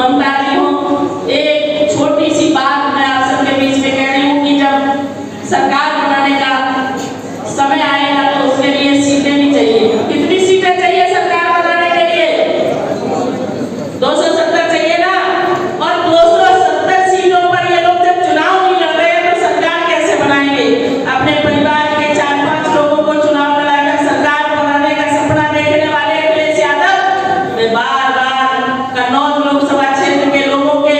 ममता जी हो, एक छोटी सी बात मैं आप सबके बीच में कह रही हूँ कि जब सरकार बनाने का समय आएगा तो उसके लिए सीटें भी चाहिए। कितनी सीटें चाहिए सरकार बनाने के लिए? 270 चाहिए ना। और 270 सीटों पर ये लोग जब चुनाव नहीं लड़ रहे हैं तो सरकार कैसे बनाएंगे? अपने परिवार के 4-5 लोगों को चुनाव लड़ाकर सरकार बनाने का सपना देखने वाले अखिलेश यादव, मैं बार-बार कन्नौज लोकसभा क्षेत्र के लोगों के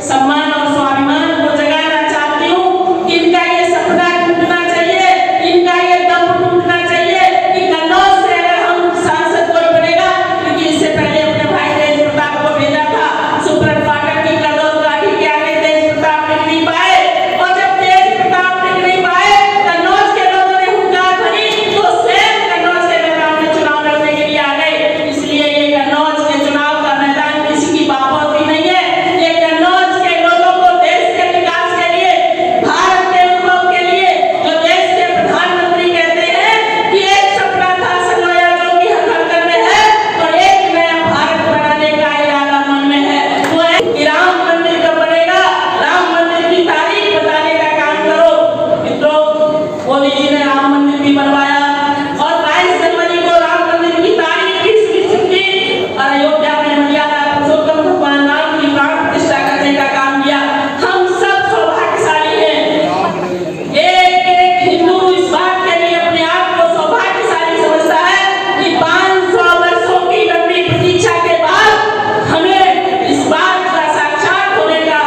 सम्मान और स्वाभिमान को जगाना चाहती हूँ कि इनका ये सपना टूटना चाहिए, इनका ये दम टूटना चाहिए कि कन्नौज से अगर हम सांसद कोई बनेगा, क्योंकि इससे पहले अपने भाई तेज प्रताप को भेजा था सुब्रत पाठक की कदम काठी के आगे तेज प्रताप टिक नहीं पाए, और जब तेज प्रताप टिक नहीं पाए कन्नौज के लोगों ने हुंकार भरी तो स्वयं कन्नौज के मैदान में चुनाव लड़ने के लिए आ गए। इसलिए ये कन्नौज के चुनाव का मैदान किसी की बापोती नहीं है। ये कन्नौज के लोगों को देश के विकास के लिए, भारत के उद्भव के लिए, जो देश के प्रधानमंत्री कहते हैं कि एक सपना था संजोया जो कि हकीकत में है, तो एक नया भारत बनाने का इरादा मन में है। वो है कि राम मंदिर कब बनेगा, राम मंदिर की तारीख बताने का काम करो। मित्रों, मोदी जी ने राम मंदिर भी बनवाया और 22 जनवरी को राम मंदिर की तारीख भी सुनिश्चित की और अयोध्या में मर्यादा पुरुषोत्तम भगवान राम की प्राण प्रतिष्ठा करने का काम किया। हम सब सौभाग्यशाली हैं। एक हिंदू इस बात के लिए अपने आप को सौभाग्यशाली समझता है कि 500 वर्षों की लंबी प्रतीक्षा के बाद हमें इस बात का साक्षात होने का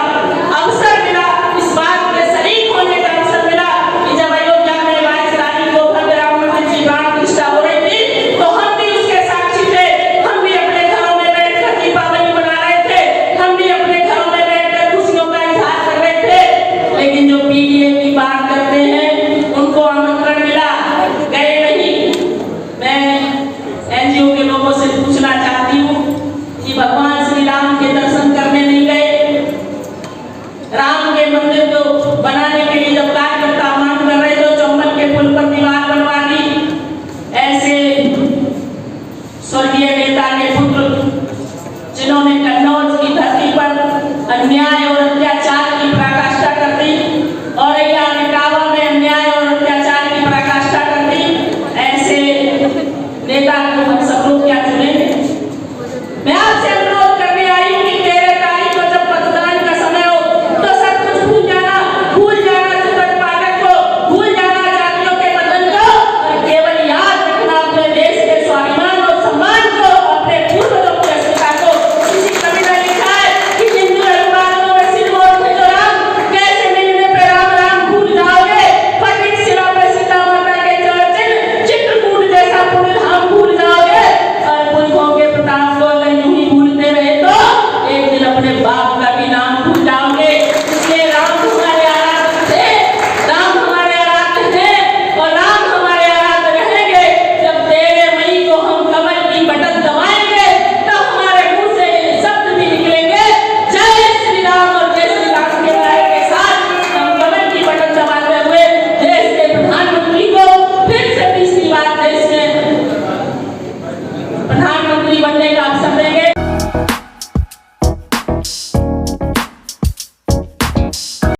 अवसर मिला, इस बात के शरीक होने का अवसर मिला कि जब अयोध्या में 22 तारीख को भव्य राम मंदिर की प्राण प्रतिष्ठा हो रही थी तो हम भी उसके साक्षी थे। हम भी अपने घरों में बैठकर दीपावली मना रहे थे, हम भी अपने घरों में बैठकर खुशियों का इजहार कर रहे थे। लेकिन जो पीडीए की बात करते हैं उनको आमंत्रण मिला, गए नहीं। मैं एनजीओ के लोगों से पूछना चाहती हूँ कि भगवान श्री राम के दर्शन करने नहीं गए? राम के मंदिर को बनाने के लिए जब कार्यकर्ता मांग कर रहे तो चंबल के पुल पर दीवार बनवा दी। ऐसे स्वर्गीय नेता के पुत्र जिन्होंने कन्नौज की धरती पर अन्याय और